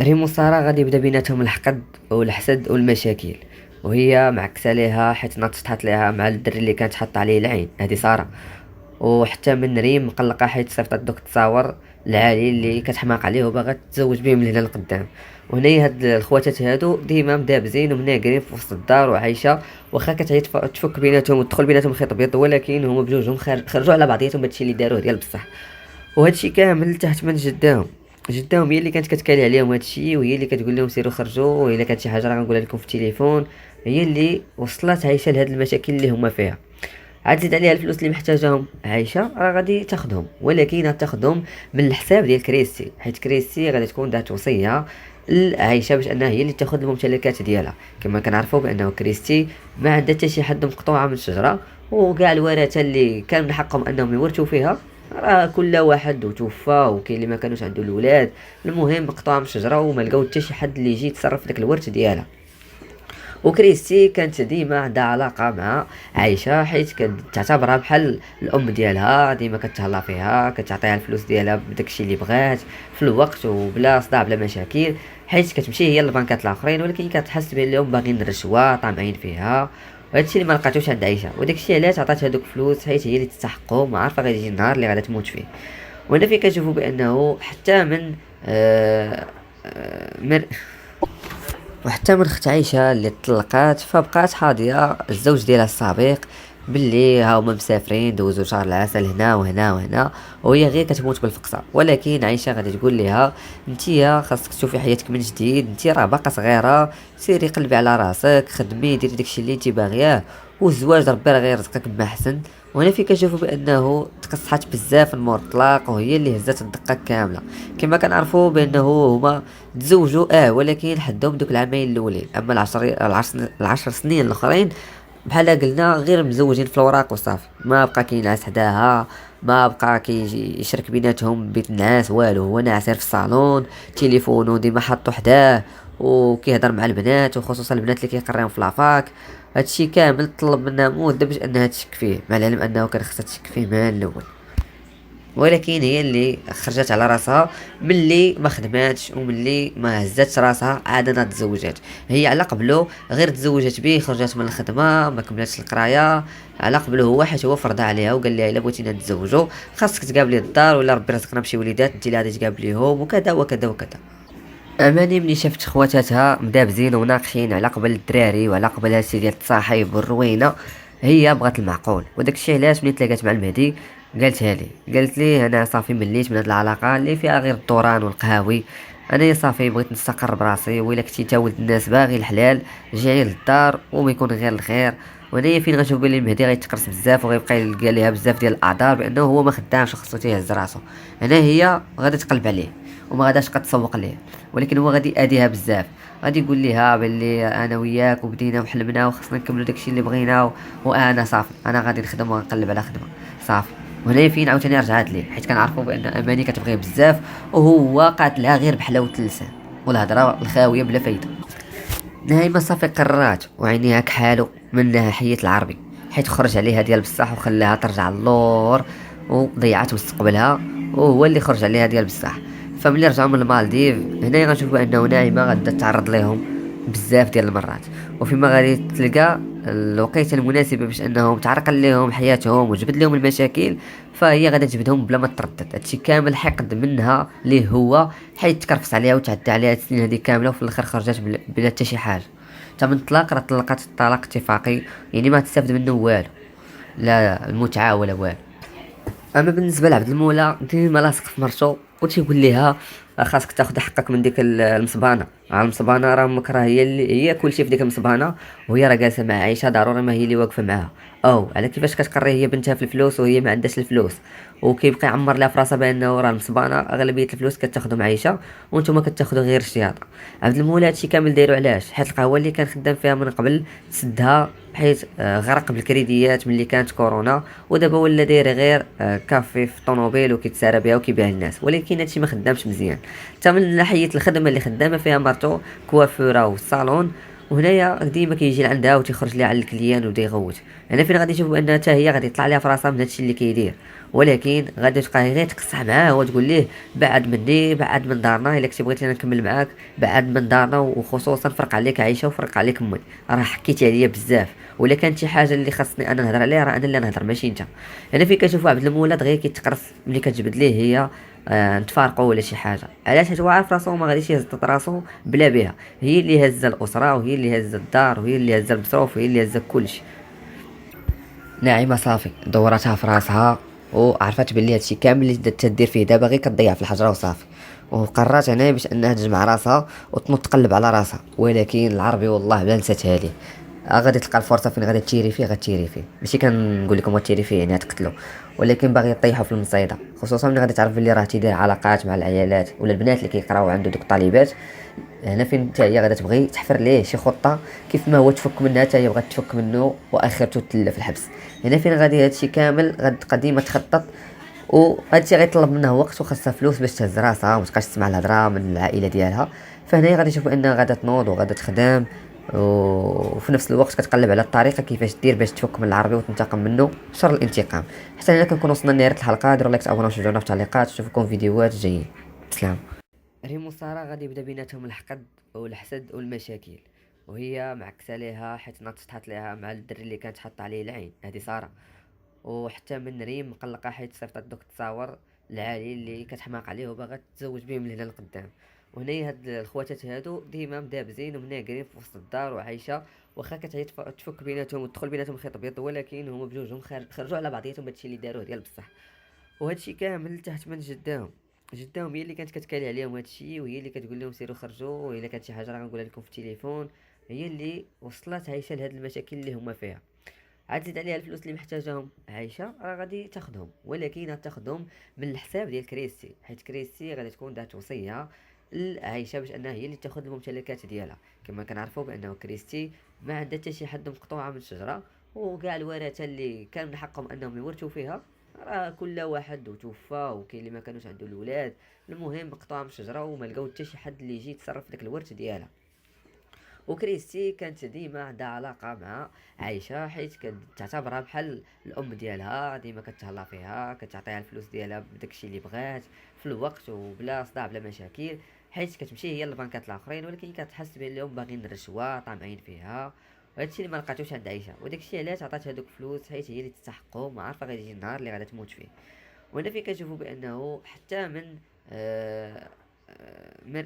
ريمو وسارة غادي يبدا بيناتهم الحقد والحسد والمشاكل، وهي معكسه ليها حيت ناضت ليها مع الدري اللي كانت حاطه عليه العين، هذه سارة. وحتى من ريم مقلقه حيت صيفطت دوك التصاور العالي اللي كتحماق عليه وباغا تتزوج بهم من هنا لقدام. وهنايا هاد الخواتات هادو ديما مدابزين ومناقرين في وسط الدار، وعايشه واخا كتعيط تفك بيناتهم وتدخل بيناتهم خيط ابيض، ولكن هما بجوجهم خرجوا على بعضياتهم هادشي اللي داروه ديال بصح. وهادشي كامل تحت من جداهم هي اللي كانت كتكالي عليهم هادشي، وهي اللي كتقول لهم سيروا خرجوا، والا كانت شي حاجه راه غنقولها لكم في التليفون. هي اللي وصلت عايشه لهاد المشاكل اللي هما فيها. عاد زيد عليها الفلوس اللي محتاجاهم عايشه، راه غادي تاخذهم، ولكن غتاخذهم من الحساب ديال كريستي، حيت كريستي غادي تكون دات وصيه لعايشه باش انها هي اللي تاخذ الممتلكات ديالها. كما كنعرفوا بانه كريستي ما عندها حتى شي حد مقطوعه من الشجره، وكاع الورثه اللي كان من حقهم انهم يورثوا فيها راه كل واحد وتوفى، وكاين اللي ما كانوش عنده الاولاد. المهم مقطوعه من الشجره وما لقاو حتى شي حد اللي يجي يتصرف في داك الورث ديالها. وكريستي كانت ديما عندها علاقة مع عايشة، حيت كانت تعتبرها بحال الأم ديالها، ديما كتهلا فيها، كتعطيها الفلوس ديالها بداكشي اللي بغات في الوقت وبلا صداع بلا مشاكل، حيت كتمشي هي للبنكات الآخرين، ولكن كتحس بأنهم باغيين الرشوة طامعين فيها. وهادشي اللي ما لقاتوش عند عايشة، وداكشي علاش عطات هادوك الفلوس، حيت هي اللي تستحقهم وعارفة غادي يجي النهار اللي غادا تموت فيه. وهنا فين كنشوفو بأنه حتى من آه من وحتى من اخت عايشة اللي طلقات فبقات حاضية الزوج ديالها السابق باللي هاهما مسافرين دوزو شهر العسل هنا وهنا وهنا، وهي غير كتموت بالفقصه. ولكن عايشه غادي تقول لها نتيا خاصك تشوفي حياتك من جديد، نتيا راه باقا صغيره، سيري قلبي على راسك، خدمي ديري داكشي اللي انت باغياه، والزواج ربي راه غير يرزقك بما حسن. وهنا فين كنشوفوا بانه تقصحات بزاف من مور الطلاق، وهي اللي هزات الدقه كامله. كما كنعرفوا بانه هما تزوجوا ولكن حدهم دوك العامين الاولين، اما العشر سنين الاخرين بحال قلنا غير مزوجين في الوراق وصافي، ما بقى كينعس حداها، ما بقى كيجي يشرك بيناتهم بيت الناس والو، هو ناعسير في الصالون، تليفونو ديما حاطو حداه وكيهضر مع البنات، وخصوصا البنات اللي كيقريهم في لافاك. هادشي كامل طلب منها مده باش انها تشك فيه، مع العلم انه كان خصها تشك فيه من الاول، ولكن هي اللي خرجت على راسها ملي ما خدماتش وملي ما هزاتش راسها عاد انا تزوجات. هي على قبله غير تزوجت به، خرجت من الخدمه ما كملتش القرايه، على قبله هو حيت هو فرض عليها وقال لها الا بغيتينا نتزوجوا خاصك تقابلي الدار، ولا ربي رزقنا بشي وليدات انت اللي غادي تقابليهم وكذا وكذا وكذا. اماني ملي شافت خواتاتها مدابزين وناقشين على قبل الدراري وعلى قبل هادشي ديال التصاحب والروينه، هي بغات المعقول. وداك الشيء علاش ملي تلاقات مع المهدي قالت لي انا صافي مليت من هاد العلاقه اللي فيها غير الدوران والقهاوي، انا صافي بغيت نستقر براسي، وإلا كنتي تا ولد الناس باغي الحلال جيعي للدار وما يكون غير الخير. وهنايا فين غنشوف بلي المهدي غيتقرص بزاف وغيبقى يلقى ليها بزاف ديال الاعذار بانه هو ما خدامش خصو تيهز راسو. هنا هي غادي تقلب عليه وما غاداش تسوق ليه، ولكن هو غادي يأذيها بزاف، غادي يقول ليها باللي انا وياك وبدينا وحلمنا وخصنا نكملوا داكشي اللي بغينا وانا صافي انا غادي نخدم ونقلب على خدمه صافي. وهنا فين عاوتاني رجعت ليه، حيت كنعرفوا بان اماني كتبغيه بزاف وهو قاتلها غير بحلاوه اللسان والهضره الخاويه بلا فايده. نهاية صافي قررات وعينيها كحالو من ناحية العربي، حيت خرج عليها ديال بصح وخلاها ترجع اللور وضيعت مستقبلها، وهو اللي خرج عليها ديال بصح. فملي رجعوا من المالديف هنا غنشوفوا بانه ناعمه غادا تعرض لهم بزاف ديال المرات، وفيما غادي تلقى الوقيته المناسبه باش انهم تعرقل لهم حياتهم وجبد لهم المشاكل، فهي غادا تجبدهم بلا ما تردد. هادشي كامل حقد منها ليه هو، حيت تكرفس عليها وتعدى عليها السنين هذه كامله وفي الاخر خرجت بلا حتى شي حاجه. تا من الطلاق راه طلقت طلاق اتفاقي، يعني ما تستافد منه والو، لا المتعه ولا والو. اما بالنسبه لعبد المولى ديما لاصق في مرتو وتيقول لها خاصك تاخذ حقك من ديك المصبانه، المصبانه راه امك راه هي اللي هي كلشي في ديك المصبانه، وهي راه جالسه مع عائشه ضروري ما هي اللي واقفه معاها. او على كيفاش كتقري هي بنتها في الفلوس وهي ما عندهاش الفلوس، وكيبقى يعمر لها في راسها بانه راه المصبانه اغلبيه الفلوس كتاخذهم عائشه وانتم كتاخذوا غير الشياطه. عبد المولى هادشي كامل دايرو علاش؟ حيت القهوه اللي كان خدام فيها من قبل سدها، حيت غرق بالكريديات ملي كانت كورونا، ودابا ولا داير غير كافي في الطوموبيل وكيتسارى بها وكيبيع للناس، ولكن هادشي ما خدامش مزيان. حتى من ناحيه الخدمه اللي خدامه فيها مرتو كوافوره والصالون، وهنايا ديما كيجي لعندها وتيخرج ليها على الكليان وبدا يغوت. هنا فين غادي نشوفوا انها حتى هي غادي يطلع ليها في راسها من هادشي اللي كيدير، ولكن غادي تبقى غير تقصح معاه وتقول ليه بعد مني، بعد من دارنا، الا كنتي بغيتي انا نكمل معاك بعد من دارنا، وخصوصا فرق عليك عايشه وفرق عليك امي، راه حكيتي عليا بزاف، ولا كانت شي حاجه اللي خاصني انا نهضر عليها راه انا اللي نهضر ماشي انت. هنا فين كتشوفوا عبد المولى غير كيتقرص ملي كتجبد ليه هي نتفارقوا ولا شي حاجه. علاش؟ حيت هو عارف راسو ما غاديش يهز راسو بلا بها، هي اللي هزه الاسره وهي اللي هزه الدار وهي اللي هزه المصروف وهي اللي هزه كلشي. ناعمه صافي دورتها في راسها وعرفت بلي هادشي كامل اللي تدير فيه دابا غير كتضيع في الحجره وصافي، وقررت انا باش انها تجمع راسها وتنوض تقلب على راسها. ولكن العربي والله بلا نساتها ليه، غادي تلقى الفرصه فين غادي تيري فيه غتيري فيه، ماشي كنقول لكم غتيري فيه يعني تقتلو، ولكن باغي طيحو في المصيده، خصوصا ملي غادي تعرف بلي راه تيدير علاقات مع العيالات ولا البنات اللي كيقراو عنده دوك الطالبات. هنا فين حتى هي غادا تبغي تحفر ليه شي خطه كيف ما هو تفك منها حتى هي بغات تفك منه واخرته تلا في الحبس. هنا فين غادي هادشي كامل غاد قديمه تخطط، وهادشي غيطلب منها وقت وخاصها فلوس باش تهز راسها وما تبقاش تسمع الهضره من العائله ديالها. فهنا غادي نشوفوا انها غادا تنوض وغادا تخدم، وفي نفس الوقت كتقلب على الطريقه كيفاش دير باش تفك من العربي وتنتقم منه شر الانتقام. حتى هنا كنكون وصلنا لنهايه الحلقه، ديروا لايك تابوناو شجعونا في التعليقات، نشوفكم فيديوهات جايين. سلام. ريم وسارة غادي يبدا بيناتهم الحقد والحسد والمشاكل، وهي معكسه ليها حيت نطحت ليها مع الدري اللي كانت حاطه عليه العين، هذه سارة. وحتى من ريم مقلقه حيت صيفطت دوك التصاور العالي اللي كتحماق عليه وباغا تتزوج بهم لهنا لقدام. وهنايا هاد الخواتات هادو ديما مدابزين ومناقرين في وسط الدار وعايشه، واخا كتعيط تفك بيناتهم وتدخل بيناتهم خيط ابيض، ولكن هما بجوجهم خرجوا على بعضياتهم بهادشي اللي داروه ديال بصح. وهادشي كامل تحت من جداهم هي اللي كانت كتكالي عليهم هادشي، وهي اللي كتقول لهم سيروا خرجوا، والا كانت شي حاجه راه غنقولها لكم في التليفون. هي اللي وصلت عايشه لهاد المشاكل اللي هما فيها. عاد زيد عليها الفلوس اللي محتاجاهم عايشه راه غادي تاخذهم، ولكن غتاخذهم من الحساب ديال كريستي، حيت كريستي غادي تكون دارت وصيه لعايشه باش انها هي اللي تاخذ الممتلكات ديالها. كما كنعرفوا بانه كريستي ما عندها حتى شي حد مقطوعه من الشجره، وكاع الورثه اللي كان من حقهم انهم يورثوا فيها راه كل واحد وتوفى، وكاين اللي ما كانوش عنده الاولاد. المهم مقطوعه من الشجره وما لقاو حتى شي حد اللي يجي يتصرف في داك الورث ديالها. وكريستي كانت ديما عندها علاقة مع عايشة حيت كتعتبرها بحال الأم ديالها، ديما كتهلا فيها، كتعطيها الفلوس ديالها بداكشي اللي بغات في الوقت وبلا صداع بلا مشاكل، حيت كتمشي هي للبنكات الآخرين ولكن كتحس بأنهم باغيين الرشوة طامعين فيها. وهادشي اللي ما لقاتوش عند عايشة، وداكشي علاش عطات هادوك الفلوس حيت هي اللي تستحقهم وعارفة غادي يجي النهار اللي غادا تموت فيه. وهنا فين كنشوفو بأنه حتى من آه من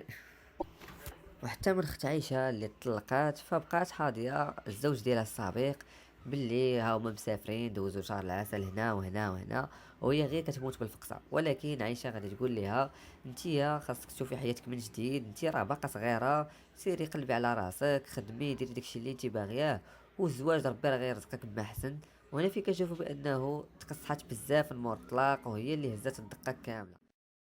وحتى من اخت عايشة اللي طلقات فبقات حاضية الزوج ديالها السابق باللي هاهما مسافرين دوزو شهر العسل هنا وهنا وهنا، وهي غير كتموت بالفقصة. ولكن عايشة غادي تقول ليها نتيا خاصك تشوفي حياتك من جديد، نتيا راه باقا صغيرة، سيري قلبي على راسك، خدمي ديري داكشي اللي انت باغياه، والزواج ربي راه غيرزقك بما احسن. وهنا فين كنشوفو بانه تقصحات بزاف من مور الطلاق، وهي اللي هزات الدقة كاملة.